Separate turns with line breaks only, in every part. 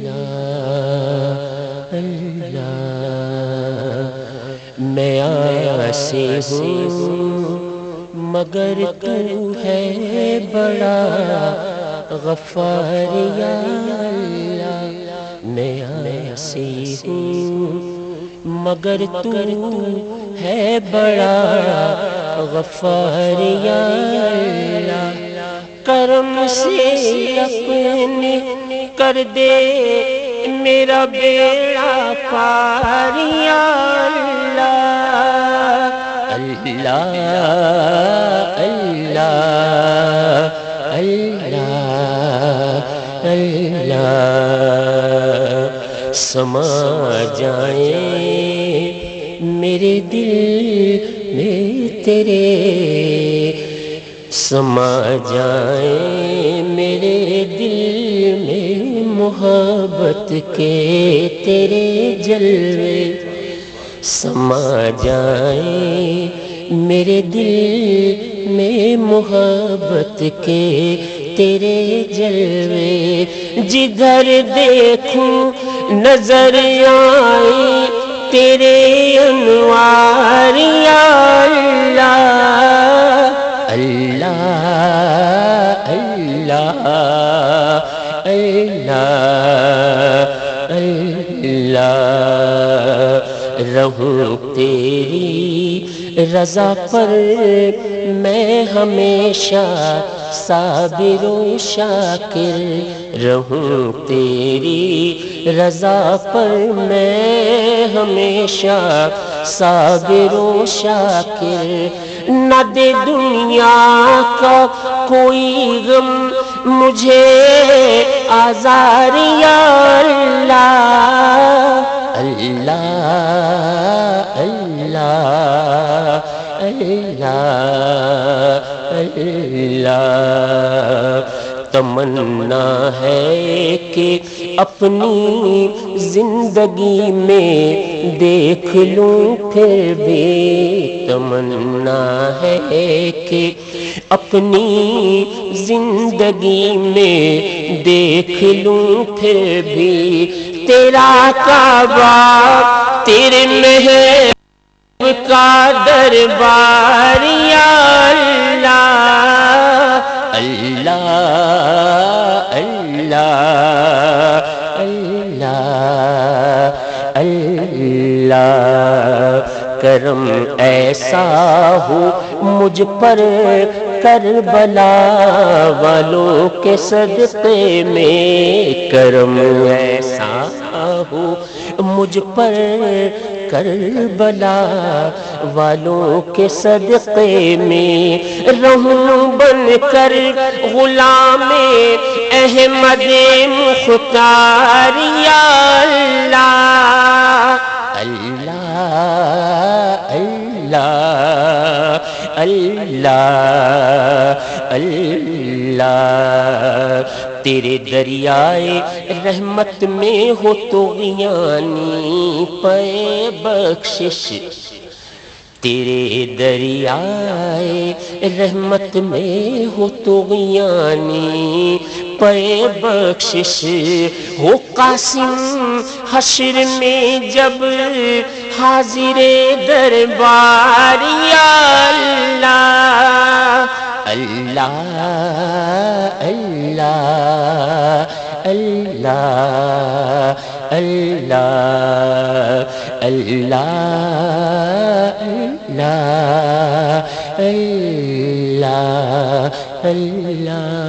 اللہ اللہ میں آسی ہوں مگر تو ہے بڑا غفار یا اللہ میں آسی ہوں مگر تو ہے بڑا غفار یا اللہ کرم سے اپنے کر دے میرا بیڑا پار یا اللہ اللہ اللہ اللہ اللہ سما جائیں میرے دل میں تیرے سما جائیں میرے دل میں محبت کے تیرے جلوے سما جائیں میرے دل میں محبت کے تیرے جلوے جدھر دیکھوں نظر آئے تیرے انوار یا اللہ اللہ اللہ اللہ اللہ رہوں تیری رضا پر میں ہمیشہ صابر و شاکر رہوں تیری رضا پر میں ہمیشہ صابر و شاکر نہ دے دنیا کا کوئی غم مجھے آزار یا اللہ اللہ اللہ اللہ اللہ تمنا ہے کہ اپنی زندگی میں دیکھ لوں پھر بھی تمنا ہے کہ اپنی زندگی میں دیکھ لوں پھر بھی تیرا کعبہ تیرے محب کا دربار یا اللہ اللہ اللہ اللہ اللہ کرم ایسا ہو مجھ پر کربلا والوں کے صدقے میں کرم ایسا ہو مجھ پر کربلا والوں کے صدقے میں رہوں بن کر غلام احمد مختار یا اللہ اللہ اللہ اللہ اللہ تیرے دریائے رحمت میں ہو طغیانی پے بخشش تیرے دریائے رحمت میں ہو طغیانی پے بخشش ہو قاسم حشر میں جب حاضر دربار یا اللہ اللہ اللہ اللہ اللہ اللہ اللہ اللہ اللہ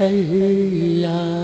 اللہ